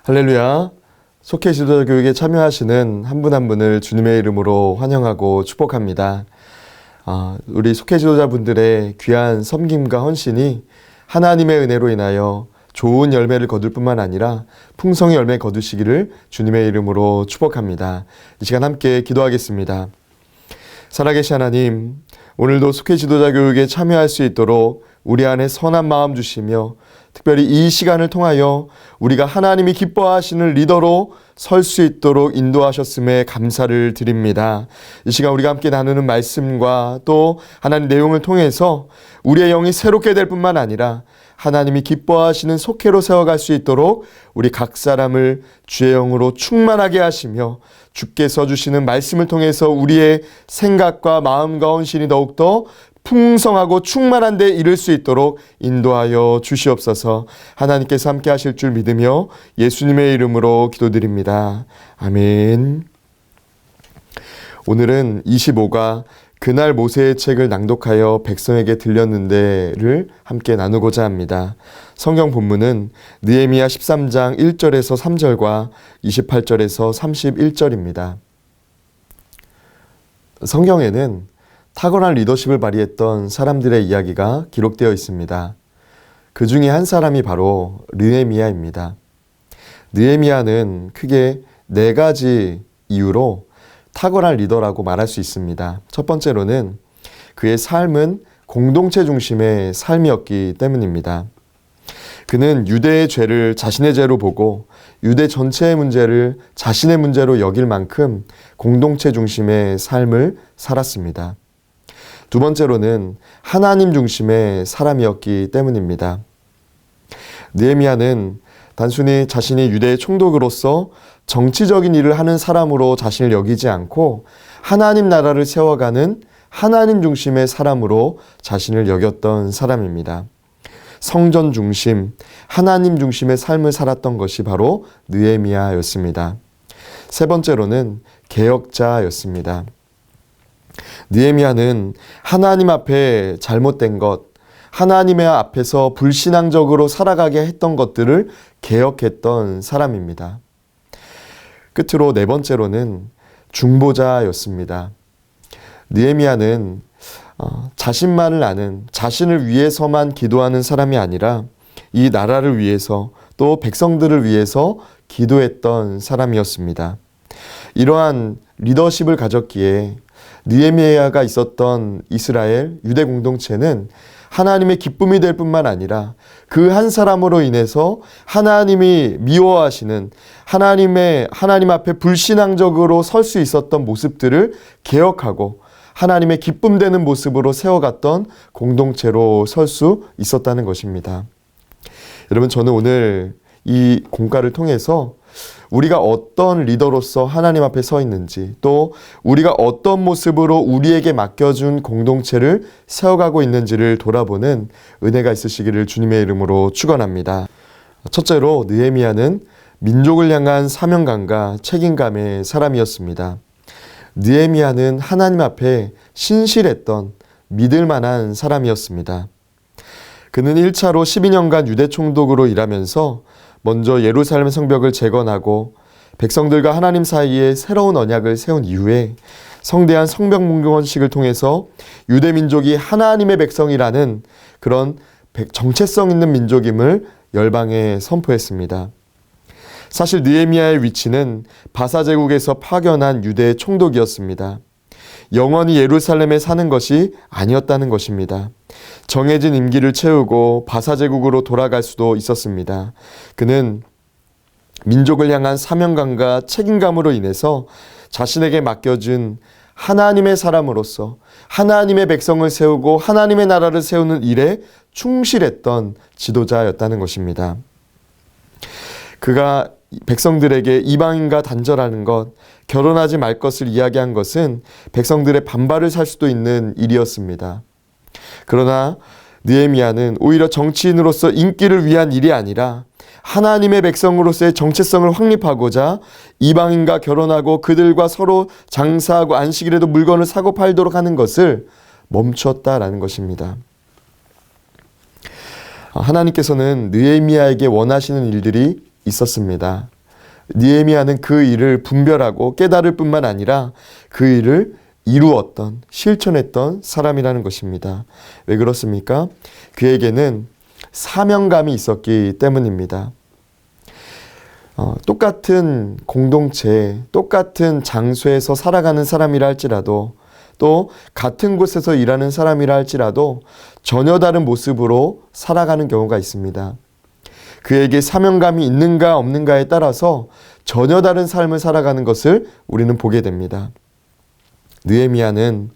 할렐루야. 속회 지도자 교육에 참여하시는 한 분 한 분을 주님의 이름으로 환영하고 축복합니다. 우리 속회 지도자분들의 귀한 섬김과 헌신이 하나님의 은혜로 인하여 좋은 열매를 거둘 뿐만 아니라 풍성의 열매 거두시기를 주님의 이름으로 축복합니다. 이 시간 함께 기도하겠습니다. 살아계신 하나님, 오늘도 속회 지도자 교육에 참여할 수 있도록 우리 안에 선한 마음 주시며 특별히 이 시간을 통하여 우리가 하나님이 기뻐하시는 리더로 설 수 있도록 인도하셨음에 감사를 드립니다. 이 시간 우리가 함께 나누는 말씀과 또 하나님 내용을 통해서 우리의 영이 새롭게 될 뿐만 아니라 하나님이 기뻐하시는 속회로 세워갈 수 있도록 우리 각 사람을 주의 영으로 충만하게 하시며 주께서 주시는 말씀을 통해서 우리의 생각과 마음과 헌신이 더욱더 풍성하고 충만한 데 이를 수 있도록 인도하여 주시옵소서. 하나님께서 함께 하실 줄 믿으며 예수님의 이름으로 기도드립니다. 아멘. 오늘은 25가 그날 모세의 책을 낭독하여 백성에게 들렸는데를 함께 나누고자 합니다. 성경 본문은 느헤미야 13장 1절에서 3절과 28절에서 31절입니다. 성경에는 탁월한 리더십을 발휘했던 사람들의 이야기가 기록되어 있습니다. 그 중에 한 사람이 바로 느헤미야입니다. 느헤미야는 크게 4가지 이유로 탁월한 리더라고 말할 수 있습니다. 첫 번째로는 그의 삶은 공동체 중심의 삶이었기 때문입니다. 그는 유대의 죄를 자신의 죄로 보고 유대 전체의 문제를 자신의 문제로 여길 만큼 공동체 중심의 삶을 살았습니다. 두 번째로는 하나님 중심의 사람이었기 때문입니다. 느헤미야는 단순히 자신이 유대의 총독으로서 정치적인 일을 하는 사람으로 자신을 여기지 않고 하나님 나라를 세워가는 하나님 중심의 사람으로 자신을 여겼던 사람입니다. 성전 중심, 하나님 중심의 삶을 살았던 것이 바로 느헤미야였습니다. 세 번째로는 개혁자였습니다. 느헤미야는 하나님 앞에 잘못된 것, 하나님의 앞에서 불신앙적으로 살아가게 했던 것들을 개혁했던 사람입니다. 끝으로 네 번째로는 중보자였습니다. 느헤미야는 자신만을 아는, 자신을 위해서만 기도하는 사람이 아니라 이 나라를 위해서 또 백성들을 위해서 기도했던 사람이었습니다. 이러한 리더십을 가졌기에 느헤미야가 있었던 이스라엘 유대 공동체는 하나님의 기쁨이 될 뿐만 아니라 그 한 사람으로 인해서 하나님이 미워하시는 하나님 앞에 불신앙적으로 설 수 있었던 모습들을 개혁하고 하나님의 기쁨되는 모습으로 세워갔던 공동체로 설 수 있었다는 것입니다. 여러분, 저는 오늘 이 공과를 통해서 우리가 어떤 리더로서 하나님 앞에 서 있는지, 또 우리가 어떤 모습으로 우리에게 맡겨준 공동체를 세워가고 있는지를 돌아보는 은혜가 있으시기를 주님의 이름으로 축원합니다. 첫째로 느헤미야는 민족을 향한 사명감과 책임감의 사람이었습니다. 느헤미야는 하나님 앞에 신실했던 믿을 만한 사람이었습니다. 그는 1차로 12년간 유대 총독으로 일하면서 먼저 예루살렘 성벽을 재건하고 백성들과 하나님 사이에 새로운 언약을 세운 이후에 성대한 성벽 문건식을 통해서 유대 민족이 하나님의 백성이라는 그런 정체성 있는 민족임을 열방에 선포했습니다. 사실 느헤미야의 위치는 바사 제국에서 파견한 유대 총독이었습니다. 영원히 예루살렘에 사는 것이 아니었다는 것입니다. 정해진 임기를 채우고 바사 제국으로 돌아갈 수도 있었습니다. 그는 민족을 향한 사명감과 책임감으로 인해서 자신에게 맡겨준 하나님의 사람으로서 하나님의 백성을 세우고 하나님의 나라를 세우는 일에 충실했던 지도자였다는 것입니다. 그가 백성들에게 이방인과 단절하는 것, 결혼하지 말 것을 이야기한 것은 백성들의 반발을 살 수도 있는 일이었습니다. 그러나 느헤미야는 오히려 정치인으로서 인기를 위한 일이 아니라 하나님의 백성으로서의 정체성을 확립하고자 이방인과 결혼하고 그들과 서로 장사하고 안식일에도 물건을 사고 팔도록 하는 것을 멈췄다라는 것입니다. 하나님께서는 느헤미야에게 원하시는 일들이 있었습니다. 느헤미야는 그 일을 분별하고 깨달을 뿐만 아니라 그 일을 이루었던, 실천했던 사람이라는 것입니다. 왜 그렇습니까? 그에게는 사명감이 있었기 때문입니다. 똑같은 공동체, 똑같은 장소에서 살아가는 사람이라 할지라도, 또 같은 곳에서 일하는 사람이라 할지라도 전혀 다른 모습으로 살아가는 경우가 있습니다. 그에게 사명감이 있는가 없는가에 따라서 전혀 다른 삶을 살아가는 것을 우리는 보게 됩니다. 느헤미야는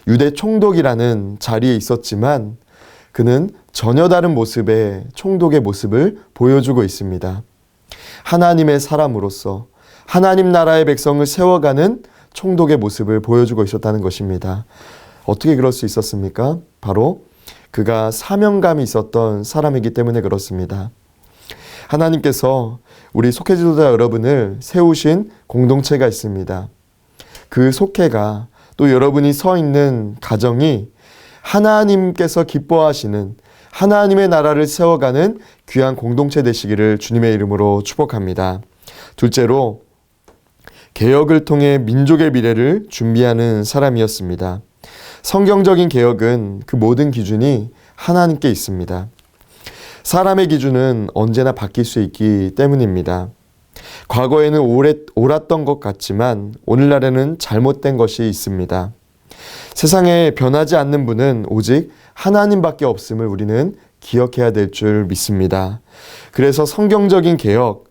유대 총독이라는 자리에 있었지만 그는 전혀 다른 모습의 총독의 모습을 보여주고 있습니다. 하나님의 사람으로서 하나님 나라의 백성을 세워가는 총독의 모습을 보여주고 있었다는 것입니다. 어떻게 그럴 수 있었습니까? 바로 그가 사명감이 있었던 사람이기 때문에 그렇습니다. 하나님께서 우리 속회지도자 여러분을 세우신 공동체가 있습니다. 그 속회가 또 여러분이 서 있는 가정이 하나님께서 기뻐하시는 하나님의 나라를 세워가는 귀한 공동체 되시기를 주님의 이름으로 축복합니다. 둘째로 개혁을 통해 민족의 미래를 준비하는 사람이었습니다. 성경적인 개혁은 그 모든 기준이 하나님께 있습니다. 사람의 기준은 언제나 바뀔 수 있기 때문입니다. 과거에는 옳았던 것 같지만 오늘날에는 잘못된 것이 있습니다. 세상에 변하지 않는 분은 오직 하나님밖에 없음을 우리는 기억해야 될 줄 믿습니다. 그래서 성경적인 개혁,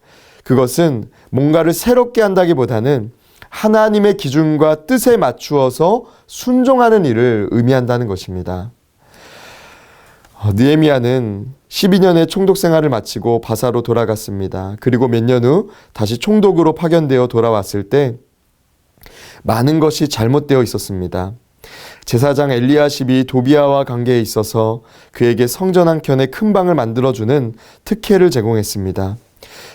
그것은 뭔가를 새롭게 한다기보다는 하나님의 기준과 뜻에 맞추어서 순종하는 일을 의미한다는 것입니다. 느헤미야는 12년의 총독 생활을 마치고 바사로 돌아갔습니다. 그리고 몇 년 후 다시 총독으로 파견되어 돌아왔을 때 많은 것이 잘못되어 있었습니다. 제사장 엘리야십이 도비아와 관계에 있어서 그에게 성전 한 켠에 큰 방을 만들어주는 특혜를 제공했습니다.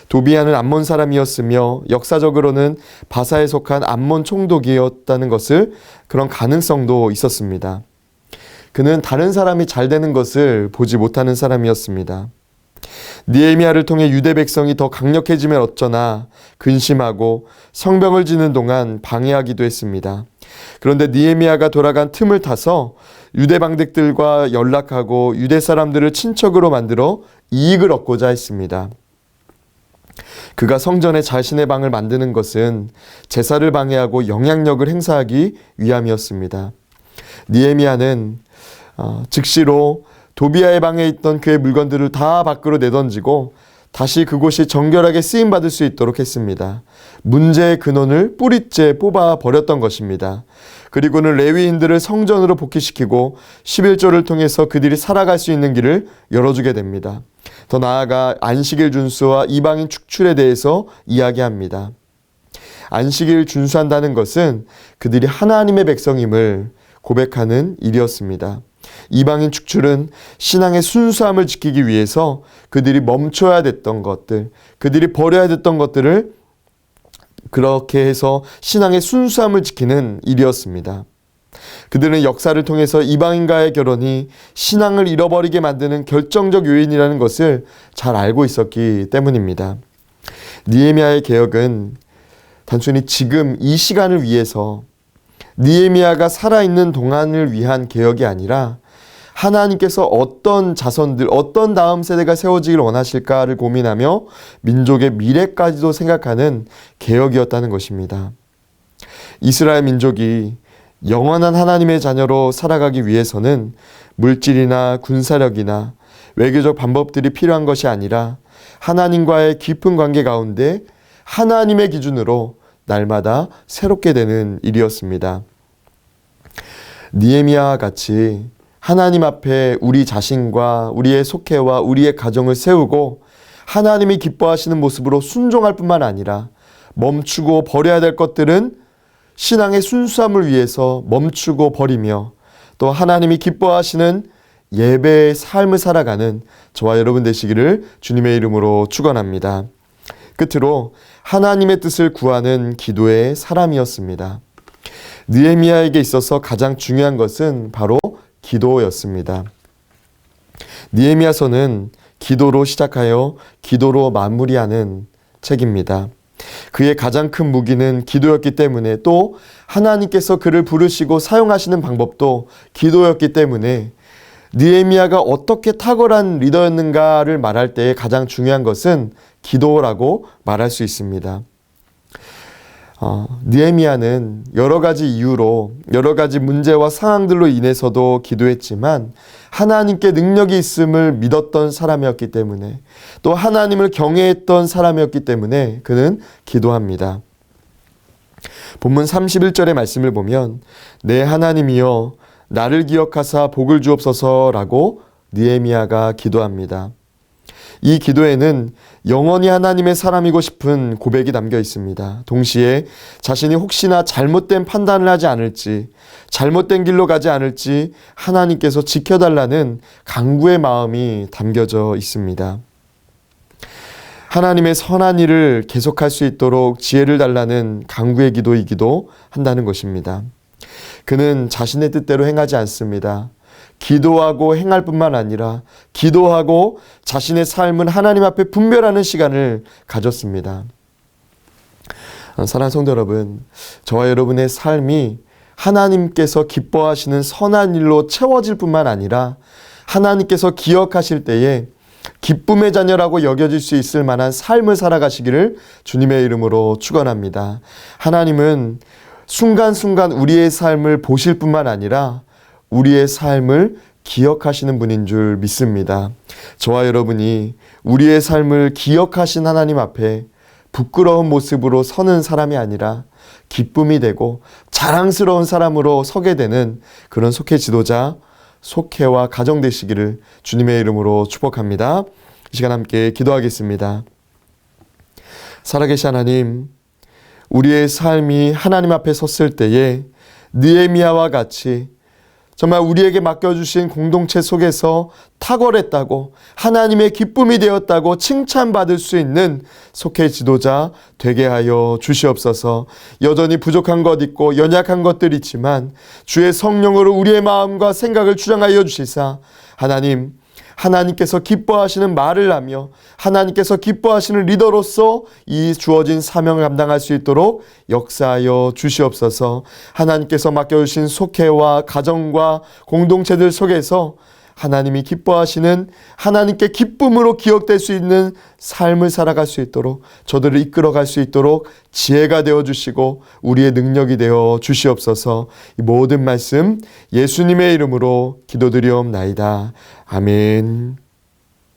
도비아는 암몬 사람이었으며 역사적으로는 바사에 속한 암몬 총독이었다는 것을 그런 가능성도 있었습니다. 그는 다른 사람이 잘 되는 것을 보지 못하는 사람이었습니다. 느헤미야를 통해 유대 백성이 더 강력해지면 어쩌나 근심하고 성병을 지는 동안 방해하기도 했습니다. 그런데 느헤미야가 돌아간 틈을 타서 유대 방백들과 연락하고 유대 사람들을 친척으로 만들어 이익을 얻고자 했습니다. 그가 성전에 자신의 방을 만드는 것은 제사를 방해하고 영향력을 행사하기 위함이었습니다. 느헤미야는 즉시로 도비아의 방에 있던 그의 물건들을 다 밖으로 내던지고 다시 그곳이 정결하게 쓰임받을 수 있도록 했습니다. 문제의 근원을 뿌리째 뽑아 버렸던 것입니다. 그리고는 레위인들을 성전으로 복귀시키고 11조를 통해서 그들이 살아갈 수 있는 길을 열어주게 됩니다. 더 나아가 안식일 준수와 이방인 축출에 대해서 이야기합니다. 안식일 준수한다는 것은 그들이 하나님의 백성임을 고백하는 일이었습니다. 이방인 축출은 신앙의 순수함을 지키기 위해서 그들이 멈춰야 됐던 것들, 그들이 버려야 됐던 것들을 그렇게 해서 신앙의 순수함을 지키는 일이었습니다. 그들은 역사를 통해서 이방인과의 결혼이 신앙을 잃어버리게 만드는 결정적 요인이라는 것을 잘 알고 있었기 때문입니다. 느헤미야의 개혁은 단순히 지금 이 시간을 위해서 느헤미야가 살아있는 동안을 위한 개혁이 아니라 하나님께서 어떤 자손들, 어떤 다음 세대가 세워지길 원하실까를 고민하며 민족의 미래까지도 생각하는 개혁이었다는 것입니다. 이스라엘 민족이 영원한 하나님의 자녀로 살아가기 위해서는 물질이나 군사력이나 외교적 방법들이 필요한 것이 아니라 하나님과의 깊은 관계 가운데 하나님의 기준으로 날마다 새롭게 되는 일이었습니다. 느헤미야와 같이 하나님 앞에 우리 자신과 우리의 속회와 우리의 가정을 세우고 하나님이 기뻐하시는 모습으로 순종할 뿐만 아니라 멈추고 버려야 될 것들은 신앙의 순수함을 위해서 멈추고 버리며 또 하나님이 기뻐하시는 예배의 삶을 살아가는 저와 여러분 되시기를 주님의 이름으로 축원합니다. 끝으로 하나님의 뜻을 구하는 기도의 사람이었습니다. 느헤미야에게 있어서 가장 중요한 것은 바로 기도였습니다. 느헤미야서는 기도로 시작하여 기도로 마무리하는 책입니다. 그의 가장 큰 무기는 기도였기 때문에, 또 하나님께서 그를 부르시고 사용하시는 방법도 기도였기 때문에 느헤미야가 어떻게 탁월한 리더였는가를 말할 때 가장 중요한 것은 기도라고 말할 수 있습니다. 느헤미야는 여러 가지 이유로, 여러 가지 문제와 상황들로 인해서도 기도했지만 하나님께 능력이 있음을 믿었던 사람이었기 때문에, 또 하나님을 경외했던 사람이었기 때문에 그는 기도합니다. 본문 31절의 말씀을 보면 내 하나님이여 나를 기억하사 복을 주옵소서라고 느헤미야가 기도합니다. 이 기도에는 영원히 하나님의 사람이고 싶은 고백이 담겨 있습니다. 동시에 자신이 혹시나 잘못된 판단을 하지 않을지, 잘못된 길로 가지 않을지 하나님께서 지켜달라는 간구의 마음이 담겨져 있습니다. 하나님의 선한 일을 계속할 수 있도록 지혜를 달라는 간구의 기도이기도 한다는 것입니다. 그는 자신의 뜻대로 행하지 않습니다. 기도하고 행할 뿐만 아니라 기도하고 자신의 삶은 하나님 앞에 분별하는 시간을 가졌습니다. 사랑하는 성도 여러분, 저와 여러분의 삶이 하나님께서 기뻐하시는 선한 일로 채워질 뿐만 아니라 하나님께서 기억하실 때에 기쁨의 자녀라고 여겨질 수 있을 만한 삶을 살아가시기를 주님의 이름으로 축원합니다. 하나님은 순간순간 우리의 삶을 보실 뿐만 아니라 우리의 삶을 기억하시는 분인 줄 믿습니다. 저와 여러분이 우리의 삶을 기억하신 하나님 앞에 부끄러운 모습으로 서는 사람이 아니라 기쁨이 되고 자랑스러운 사람으로 서게 되는 그런 속회 지도자, 속회와 가정 되시기를 주님의 이름으로 축복합니다. 이 시간 함께 기도하겠습니다. 살아계신 하나님, 우리의 삶이 하나님 앞에 섰을 때에 느헤미야와 같이 정말 우리에게 맡겨주신 공동체 속에서 탁월했다고, 하나님의 기쁨이 되었다고 칭찬받을 수 있는 속회 지도자 되게 하여 주시옵소서. 여전히 부족한 것 있고 연약한 것들 있지만 주의 성령으로 우리의 마음과 생각을 주장하여 주시사 하나님께서 기뻐하시는 말을 하며 하나님께서 기뻐하시는 리더로서 이 주어진 사명을 감당할 수 있도록 역사하여 주시옵소서. 하나님께서 맡겨주신 속회와 가정과 공동체들 속에서 하나님이 기뻐하시는, 하나님께 기쁨으로 기억될 수 있는 삶을 살아갈 수 있도록, 저들을 이끌어갈 수 있도록 지혜가 되어주시고 우리의 능력이 되어 주시옵소서. 이 모든 말씀 예수님의 이름으로 기도드리옵나이다. 아멘.